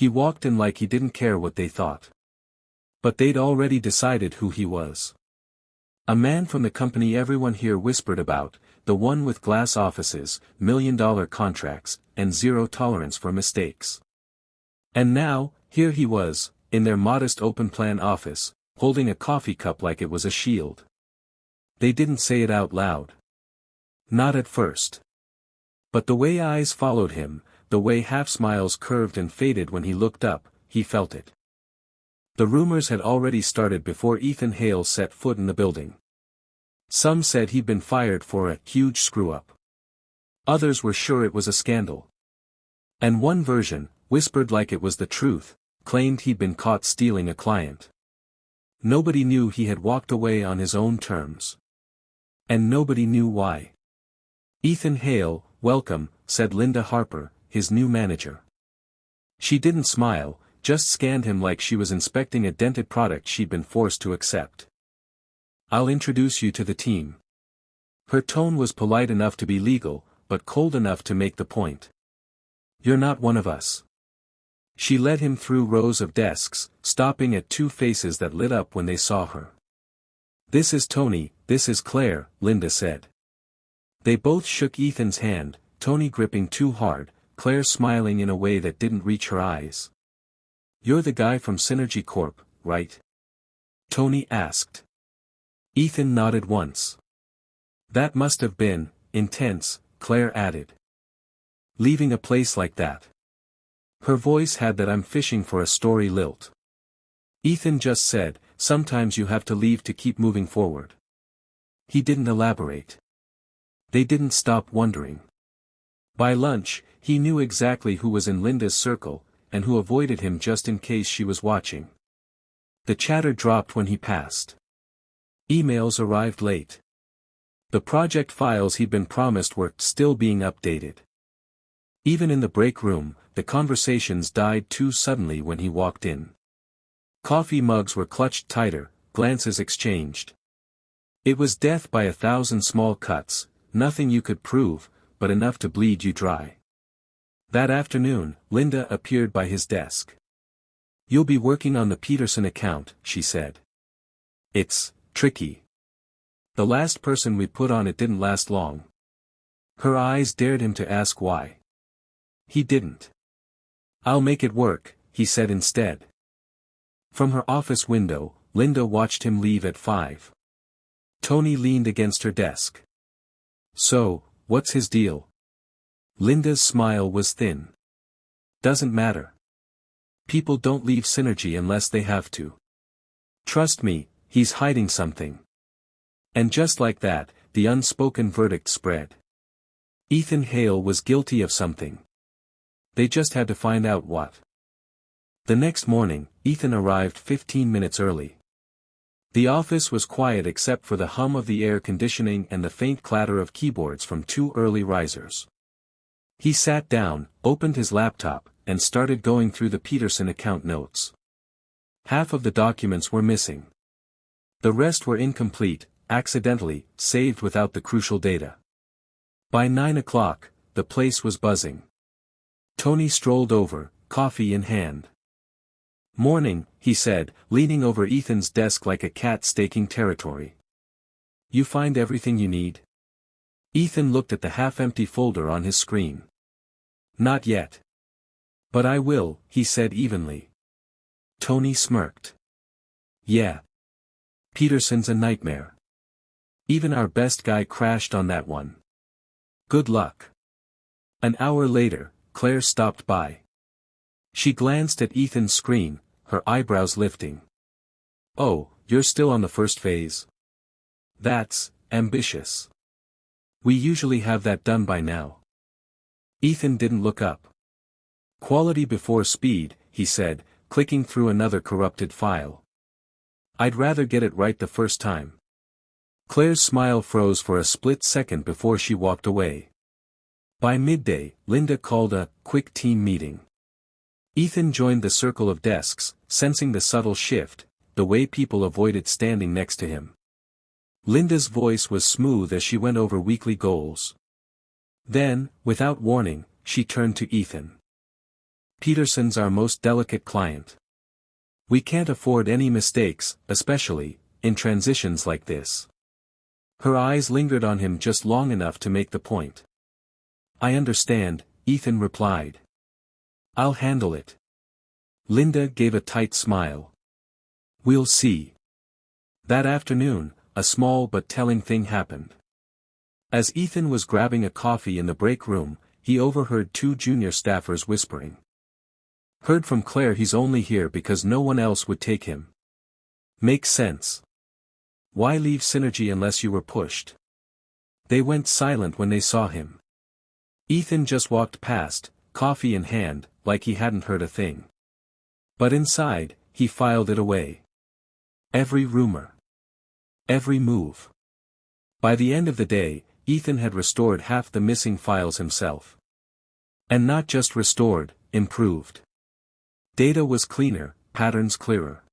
He walked in like he didn't care what they thought. But they'd already decided who he was. A man from the company everyone here whispered about, the one with glass offices, million-dollar contracts, and zero tolerance for mistakes. And now, here he was, in their modest open-plan office, holding a coffee cup like it was a shield. They didn't say it out loud. Not at first. But the way eyes followed him, the way half-smiles curved and faded when he looked up, he felt it. The rumors had already started before Ethan Hale set foot in the building. Some said he'd been fired for a huge screw-up. Others were sure it was a scandal. And one version, whispered like it was the truth, claimed he'd been caught stealing a client. Nobody knew he had walked away on his own terms. And nobody knew why. "Ethan Hale, welcome," said Linda Harper, his new manager. She didn't smile, just scanned him like she was inspecting a dented product she'd been forced to accept. "I'll introduce you to the team." Her tone was polite enough to be legal, but cold enough to make the point. "You're not one of us." She led him through rows of desks, stopping at two faces that lit up when they saw her. "This is Tony, this is Claire," Linda said. They both shook Ethan's hand, Tony gripping too hard, Claire smiling in a way that didn't reach her eyes. "You're the guy from Synergy Corp, right?" Tony asked. Ethan nodded once. "That must have been intense," Claire added. "Leaving a place like that." Her voice had that "I'm fishing for a story" lilt. Ethan just said, "Sometimes you have to leave to keep moving forward." He didn't elaborate. They didn't stop wondering. By lunch, he knew exactly who was in Linda's circle, and who avoided him just in case she was watching. The chatter dropped when he passed. Emails arrived late. The project files he'd been promised were still being updated. Even in the break room, the conversations died too suddenly when he walked in. Coffee mugs were clutched tighter, glances exchanged. It was death by 1,000 small cuts, nothing you could prove, but enough to bleed you dry. That afternoon, Linda appeared by his desk. "You'll be working on the Peterson account," she said. "It's tricky. The last person we put on it didn't last long." Her eyes dared him to ask why. He didn't. "I'll make it work," he said instead. From her office window, Linda watched him leave at 5. Tony leaned against her desk. "So, what's his deal?" Linda's smile was thin. "Doesn't matter. People don't leave Synergy unless they have to. Trust me, he's hiding something." And just like that, the unspoken verdict spread. Ethan Hale was guilty of something. They just had to find out what. The next morning, Ethan arrived 15 minutes early. The office was quiet except for the hum of the air conditioning and the faint clatter of keyboards from two early risers. He sat down, opened his laptop, and started going through the Peterson account notes. Half of the documents were missing. The rest were incomplete, accidentally, saved without the crucial data. By 9 o'clock, the place was buzzing. Tony strolled over, coffee in hand. "Morning," he said, leaning over Ethan's desk like a cat staking territory. "You find everything you need?" Ethan looked at the half-empty folder on his screen. "Not yet. But I will," he said evenly. Tony smirked. "Yeah. Peterson's a nightmare. Even our best guy crashed on that one. Good luck." An hour later, Claire stopped by. She glanced at Ethan's screen, her eyebrows lifting. "Oh, you're still on the first phase? That's ambitious. We usually have that done by now." Ethan didn't look up. "Quality before speed," he said, clicking through another corrupted file. "I'd rather get it right the first time." Claire's smile froze for a split second before she walked away. By midday, Linda called a quick team meeting. Ethan joined the circle of desks, sensing the subtle shift, the way people avoided standing next to him. Linda's voice was smooth as she went over weekly goals. Then, without warning, she turned to Ethan. Peterson's our most delicate client. We can't afford any mistakes, especially in transitions like this. Her eyes lingered on him just long enough to make the point. I understand, Ethan replied. I'll handle it. Linda gave a tight smile. We'll see. That afternoon, a small but telling thing happened. As Ethan was grabbing a coffee in the break room, he overheard two junior staffers whispering. Heard from Claire he's only here because no one else would take him. Makes sense. Why leave Synergy unless you were pushed? They went silent when they saw him. Ethan just walked past, coffee in hand, like he hadn't heard a thing. But inside, he filed it away. Every rumor. Every move. By the end of the day, Ethan had restored half the missing files himself. And not just restored, improved. Data was cleaner, patterns clearer.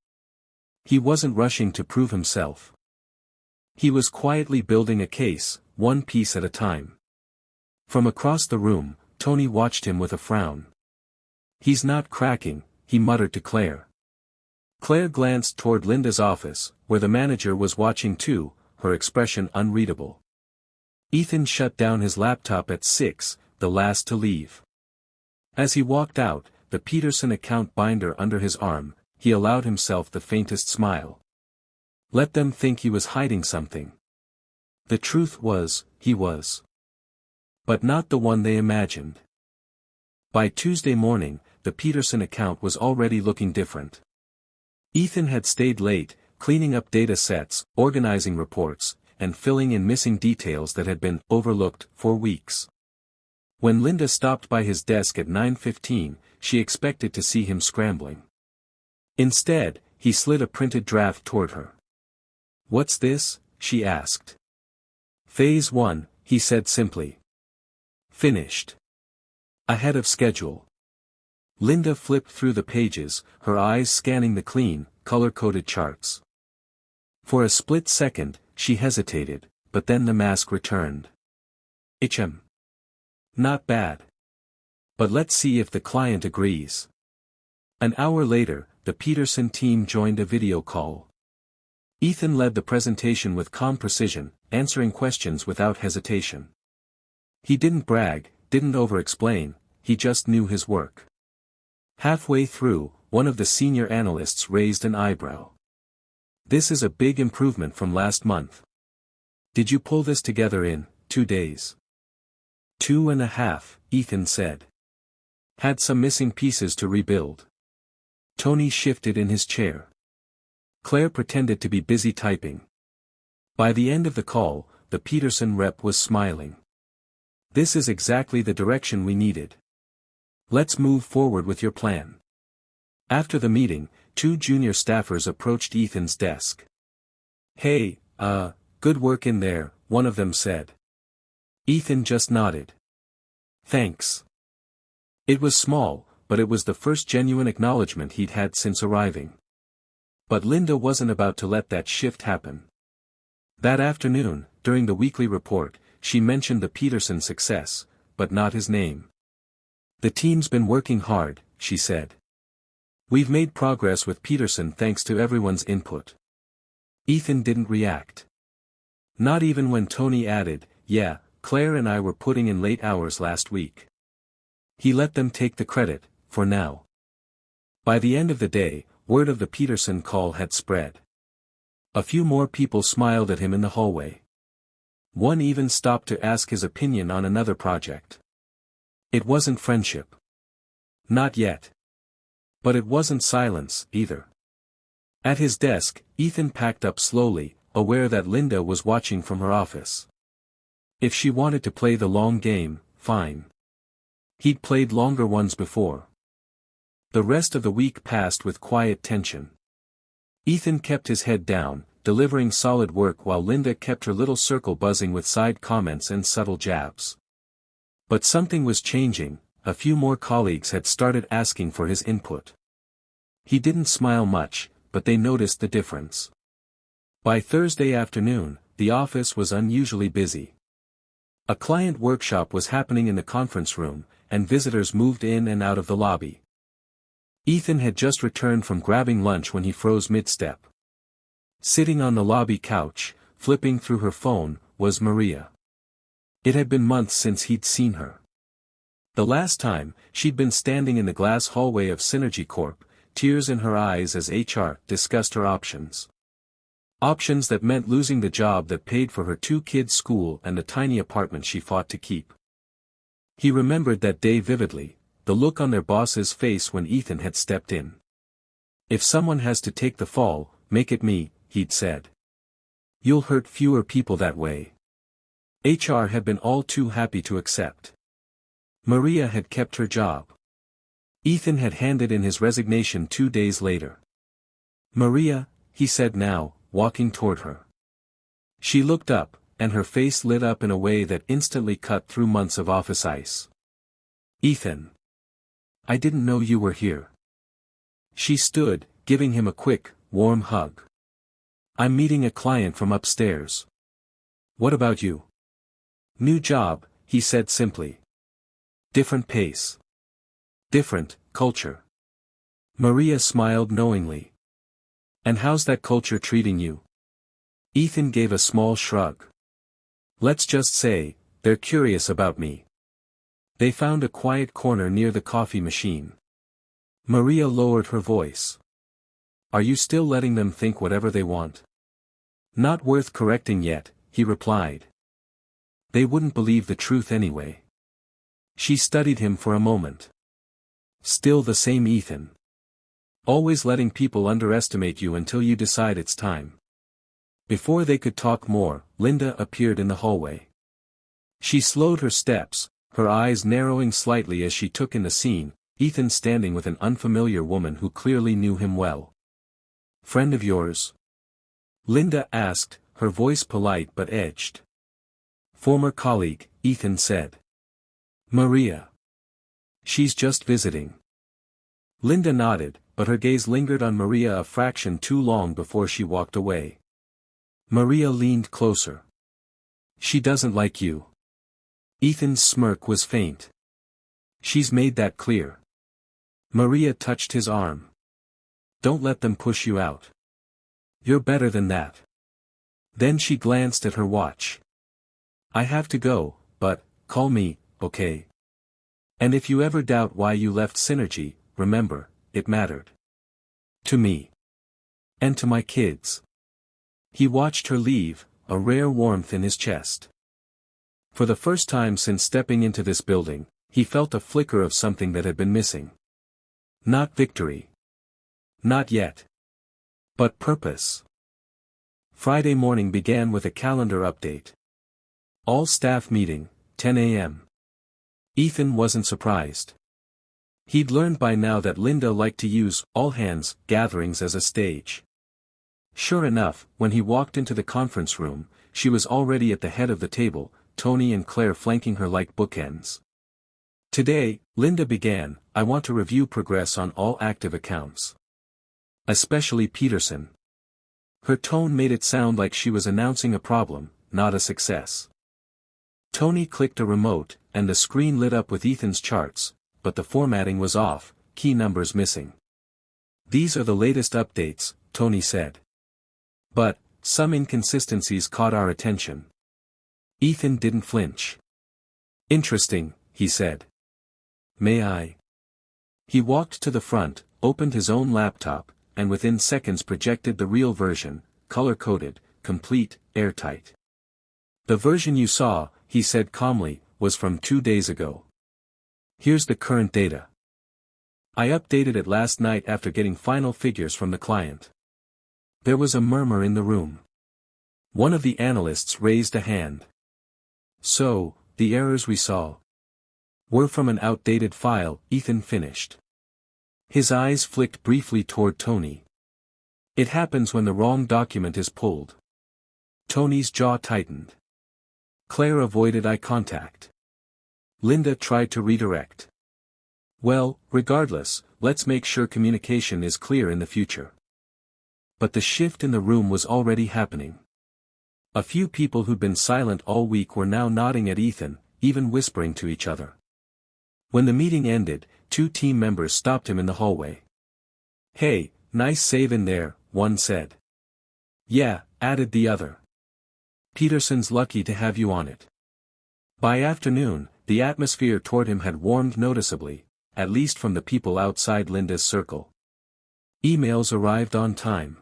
He wasn't rushing to prove himself. He was quietly building a case, one piece at a time. From across the room, Tony watched him with a frown. He's not cracking, he muttered to Claire. Claire glanced toward Linda's office, where the manager was watching too, her expression unreadable. Ethan shut down his laptop at 6, the last to leave. As he walked out, the Peterson account binder under his arm, he allowed himself the faintest smile. Let them think he was hiding something. The truth was, he was. But not the one they imagined. By Tuesday morning, the Peterson account was already looking different. Ethan had stayed late, cleaning up data sets, organizing reports, and filling in missing details that had been overlooked for weeks. When Linda stopped by his desk at 9:15, she expected to see him scrambling. Instead, he slid a printed draft toward her. What's this? She asked. Phase 1, he said simply. Finished. Ahead of schedule. Linda flipped through the pages, her eyes scanning the clean, color-coded charts. For a split second, she hesitated, but then the mask returned. Not bad. But let's see if the client agrees. An hour later, the Peterson team joined a video call. Ethan led the presentation with calm precision, answering questions without hesitation. He didn't brag, didn't over-explain, he just knew his work. Halfway through, one of the senior analysts raised an eyebrow. This is a big improvement from last month. Did you pull this together in 2 days? 2.5, Ethan said. Had some missing pieces to rebuild. Tony shifted in his chair. Claire pretended to be busy typing. By the end of the call, the Peterson rep was smiling. This is exactly the direction we needed. Let's move forward with your plan. After the meeting, 2 junior staffers approached Ethan's desk. Hey, good work in there, one of them said. Ethan just nodded. Thanks. It was small, but it was the first genuine acknowledgement he'd had since arriving. But Linda wasn't about to let that shift happen. That afternoon, during the weekly report, she mentioned the Peterson success, but not his name. The team's been working hard, she said. We've made progress with Peterson thanks to everyone's input. Ethan didn't react. Not even when Tony added, yeah, Claire and I were putting in late hours last week. He let them take the credit, for now. By the end of the day, word of the Peterson call had spread. A few more people smiled at him in the hallway. One even stopped to ask his opinion on another project. It wasn't friendship. Not yet. But it wasn't silence, either. At his desk, Ethan packed up slowly, aware that Linda was watching from her office. If she wanted to play the long game, fine. He'd played longer ones before. The rest of the week passed with quiet tension. Ethan kept his head down, delivering solid work while Linda kept her little circle buzzing with side comments and subtle jabs. But something was changing, a few more colleagues had started asking for his input. He didn't smile much, but they noticed the difference. By Thursday afternoon, the office was unusually busy. A client workshop was happening in the conference room, and visitors moved in and out of the lobby. Ethan had just returned from grabbing lunch when he froze mid-step. Sitting on the lobby couch, flipping through her phone, was Maria. It had been months since he'd seen her. The last time, she'd been standing in the glass hallway of Synergy Corp., tears in her eyes as HR discussed her options. Options that meant losing the job that paid for her 2 kids' school and the tiny apartment she fought to keep. He remembered that day vividly, the look on their boss's face when Ethan had stepped in. "If someone has to take the fall, make it me," he'd said. "You'll hurt fewer people that way." HR had been all too happy to accept. Maria had kept her job. Ethan had handed in his resignation 2 days later. "Maria," he said now, walking toward her. She looked up, and her face lit up in a way that instantly cut through months of office ice. "Ethan. I didn't know you were here." She stood, giving him a quick, warm hug. "I'm meeting a client from upstairs." "What about you?" "New job," he said simply. "Different pace. Different culture." Maria smiled knowingly. "And how's that culture treating you?" Ethan gave a small shrug. "Let's just say, they're curious about me." They found a quiet corner near the coffee machine. Maria lowered her voice. "Are you still letting them think whatever they want?" "Not worth correcting yet," he replied. "They wouldn't believe the truth anyway." She studied him for a moment. "Still the same Ethan. Always letting people underestimate you until you decide it's time." Before they could talk more, Linda appeared in the hallway. She slowed her steps, her eyes narrowing slightly as she took in the scene, Ethan standing with an unfamiliar woman who clearly knew him well. "Friend of yours?" Linda asked, her voice polite but edged. "Former colleague," Ethan said. "Maria. She's just visiting." Linda nodded, but her gaze lingered on Maria a fraction too long before she walked away. Maria leaned closer. "She doesn't like you." Ethan's smirk was faint. "She's made that clear." Maria touched his arm. "Don't let them push you out. You're better than that." Then she glanced at her watch. "I have to go, but, call me, okay? And if you ever doubt why you left Synergy, remember, it mattered. To me. And to my kids." He watched her leave, a rare warmth in his chest. For the first time since stepping into this building, he felt a flicker of something that had been missing. Not victory. Not yet. But purpose. Friday morning began with a calendar update. All staff meeting, 10 a.m. Ethan wasn't surprised. He'd learned by now that Linda liked to use all-hands gatherings as a stage. Sure enough, when he walked into the conference room, she was already at the head of the table, Tony and Claire flanking her like bookends. "Today," Linda began, "I want to review progress on all active accounts. Especially Peterson." Her tone made it sound like she was announcing a problem, not a success. Tony clicked a remote, and the screen lit up with Ethan's charts, but the formatting was off, key numbers missing. "These are the latest updates," Tony said. "But, some inconsistencies caught our attention." Ethan didn't flinch. "Interesting," he said. "May I?" He walked to the front, opened his own laptop, and within seconds projected the real version, color-coded, complete, airtight. "The version you saw," he said calmly, "was from 2 days ago. Here's the current data. I updated it last night after getting final figures from the client." There was a murmur in the room. One of the analysts raised a hand. "So, the errors we saw were from an outdated file," Ethan finished. His eyes flicked briefly toward Tony. "It happens when the wrong document is pulled." Tony's jaw tightened. Claire avoided eye contact. Linda tried to redirect. "Well, regardless, let's make sure communication is clear in the future." But the shift in the room was already happening. A few people who'd been silent all week were now nodding at Ethan, even whispering to each other. When the meeting ended, 2 team members stopped him in the hallway. "Hey, nice save in there," one said. "Yeah," added the other. "Peterson's lucky to have you on it." By afternoon, the atmosphere toward him had warmed noticeably, at least from the people outside Linda's circle. Emails arrived on time.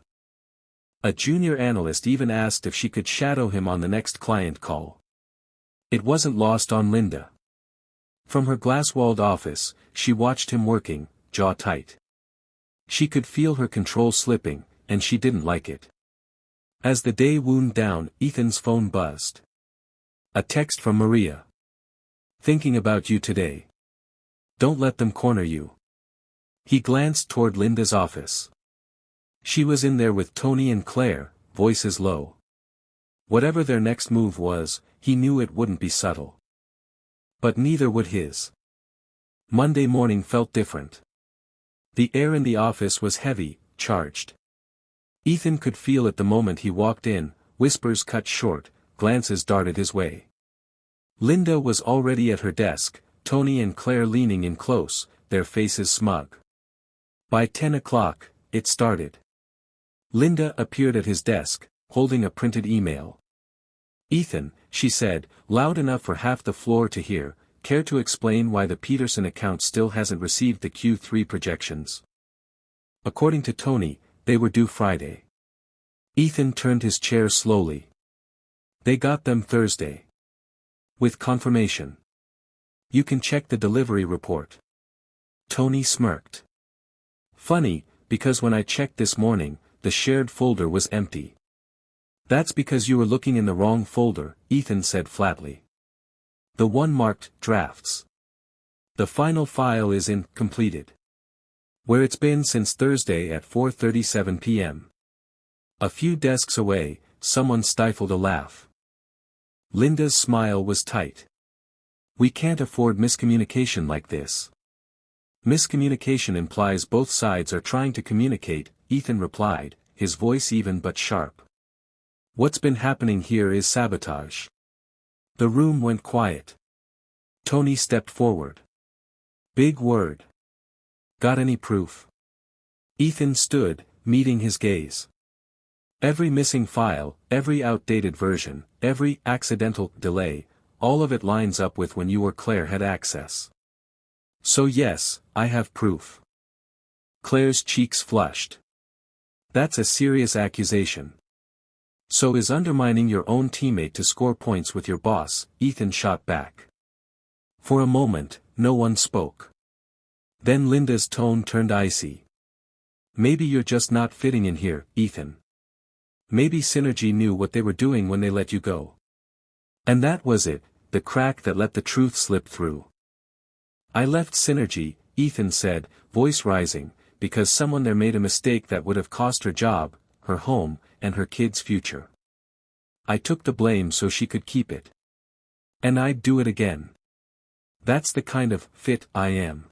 A junior analyst even asked if she could shadow him on the next client call. It wasn't lost on Linda. From her glass-walled office, she watched him working, jaw tight. She could feel her control slipping, and she didn't like it. As the day wound down, Ethan's phone buzzed. A text from Maria. "Thinking about you today. Don't let them corner you." He glanced toward Linda's office. She was in there with Tony and Claire, voices low. Whatever their next move was, he knew it wouldn't be subtle. But neither would his. Monday morning felt different. The air in the office was heavy, charged. Ethan could feel it the moment he walked in, whispers cut short, glances darted his way. Linda was already at her desk, Tony and Claire leaning in close, their faces smug. By 10 o'clock, it started. Linda appeared at his desk, holding a printed email. "Ethan," she said, loud enough for half the floor to hear, "care to explain why the Peterson account still hasn't received the Q3 projections?" According to Tony, they were due Friday. Ethan turned his chair slowly. "They got them Thursday. With confirmation. You can check the delivery report." Tony smirked. "Funny, because when I checked this morning, the shared folder was empty." "That's because you were looking in the wrong folder," Ethan said flatly. "The one marked, drafts. The final file is in, completed. Where it's been since Thursday at 4:37 p.m. A few desks away, someone stifled a laugh. Linda's smile was tight. "We can't afford miscommunication like this." "Miscommunication implies both sides are trying to communicate," Ethan replied, his voice even but sharp. "What's been happening here is sabotage." The room went quiet. Tony stepped forward. "Big word. Got any proof?" Ethan stood, meeting his gaze. "Every missing file, every outdated version, every accidental delay, all of it lines up with when you or Claire had access. So yes, I have proof." Claire's cheeks flushed. "That's a serious accusation." "So is undermining your own teammate to score points with your boss," Ethan shot back. For a moment, no one spoke. Then Linda's tone turned icy. "Maybe you're just not fitting in here, Ethan. Maybe Synergy knew what they were doing when they let you go. And that was it, the crack that let the truth slip through." "I left Synergy," Ethan said, voice rising, "because someone there made a mistake that would have cost her job, her home, and her kid's future. I took the blame so she could keep it. And I'd do it again. That's the kind of fit I am."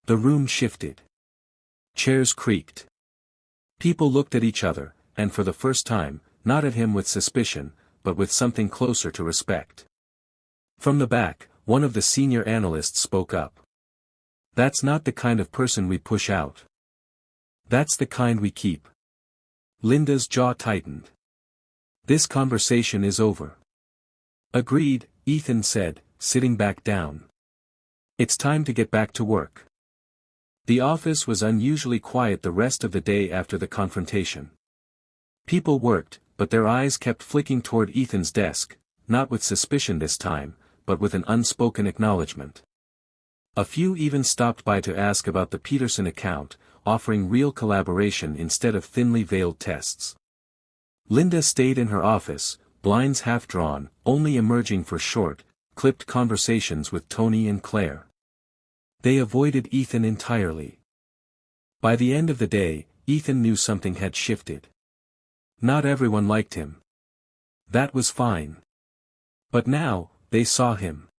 The room shifted. Chairs creaked. People looked at each other, and for the first time, not at him with suspicion, but with something closer to respect. From the back, one of the senior analysts spoke up. "That's not the kind of person we push out. That's the kind we keep." Linda's jaw tightened. "This conversation is over." "Agreed," Ethan said, sitting back down. "It's time to get back to work." The office was unusually quiet the rest of the day after the confrontation. People worked, but their eyes kept flicking toward Ethan's desk, not with suspicion this time, but with an unspoken acknowledgement. A few even stopped by to ask about the Peterson account, offering real collaboration instead of thinly veiled tests. Linda stayed in her office, blinds half drawn, only emerging for short, clipped conversations with Tony and Claire. They avoided Ethan entirely. By the end of the day, Ethan knew something had shifted. Not everyone liked him. That was fine. But now, they saw him.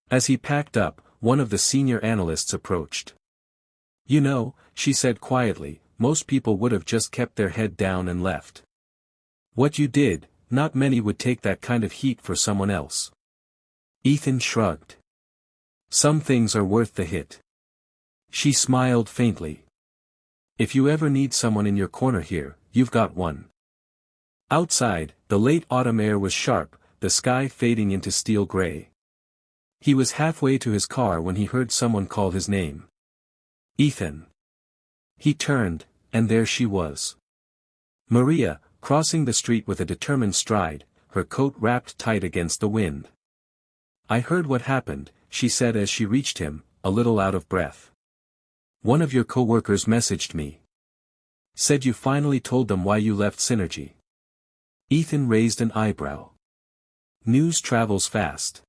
As he packed up, one of the senior analysts approached. "You know," she said quietly, "most people would have just kept their head down and left. What you did, not many would take that kind of heat for someone else." Ethan shrugged. "Some things are worth the hit." She smiled faintly. If you ever need someone in your corner here, you've got one. Outside, the late autumn air was sharp, the sky fading into steel gray. He was halfway to his car when he heard someone call his name. Ethan. He turned, and there she was. Maria, crossing the street with a determined stride, her coat wrapped tight against the wind. "I heard what happened," she said as she reached him, a little out of breath. "One of your co-workers messaged me. Said you finally told them why you left Synergy." Ethan raised an eyebrow. News travels fast.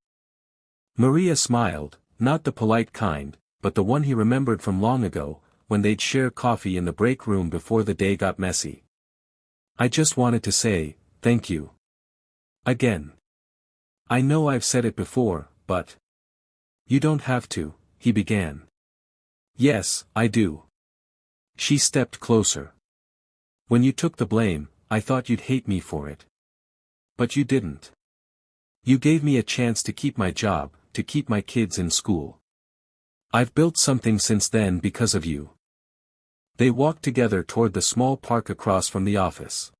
Maria smiled, not the polite kind, but the one he remembered from long ago, when they'd share coffee in the break room before the day got messy. "I just wanted to say, thank you. Again. I know I've said it before, but—" "You don't have to," he began. "Yes, I do." She stepped closer. "When you took the blame, I thought you'd hate me for it. But you didn't. You gave me a chance to keep my job, to keep my kids in school. I've built something since then because of you." They walked together toward the small park across from the office.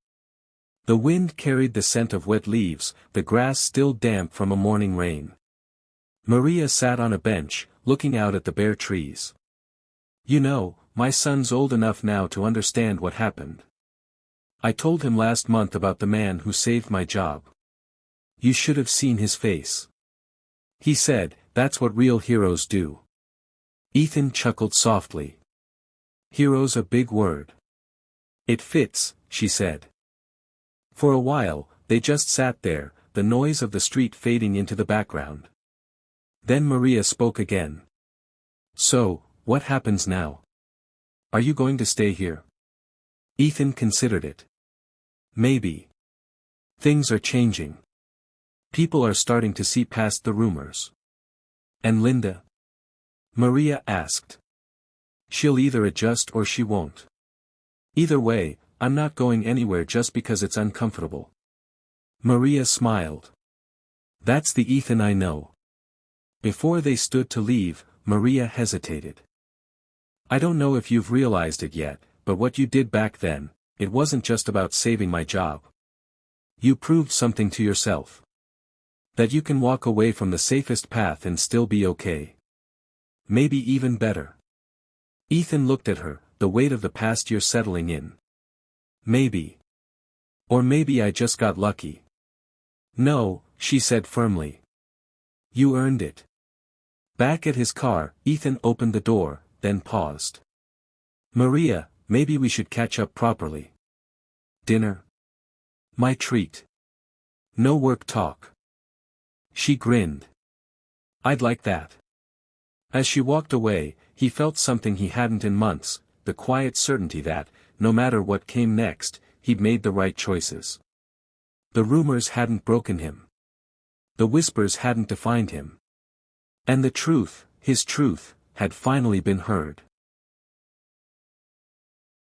The wind carried the scent of wet leaves, the grass still damp from a morning rain. Maria sat on a bench, looking out at the bare trees. "You know, my son's old enough now to understand what happened. I told him last month about the man who saved my job. You should have seen his face. He said, that's what real heroes do." Ethan chuckled softly. "Hero's a big word." "It fits," she said. For a while, they just sat there, the noise of the street fading into the background. Then Maria spoke again. "So, what happens now? Are you going to stay here?" Ethan considered it. "Maybe. Things are changing. People are starting to see past the rumors." "And Linda?" Maria asked. "She'll either adjust or she won't. Either way, I'm not going anywhere just because it's uncomfortable." Maria smiled. "That's the Ethan I know." Before they stood to leave, Maria hesitated. "I don't know if you've realized it yet, but what you did back then, it wasn't just about saving my job. You proved something to yourself. That you can walk away from the safest path and still be okay. Maybe even better." Ethan looked at her, the weight of the past year settling in. "Maybe. Or maybe I just got lucky." "No," she said firmly. "You earned it." Back at his car, Ethan opened the door, then paused. "Maria, maybe we should catch up properly. Dinner? My treat. No work talk." She grinned. "I'd like that." As she walked away, he felt something he hadn't in months, the quiet certainty that, no matter what came next, he'd made the right choices. The rumors hadn't broken him. The whispers hadn't defined him. And the truth, his truth, had finally been heard.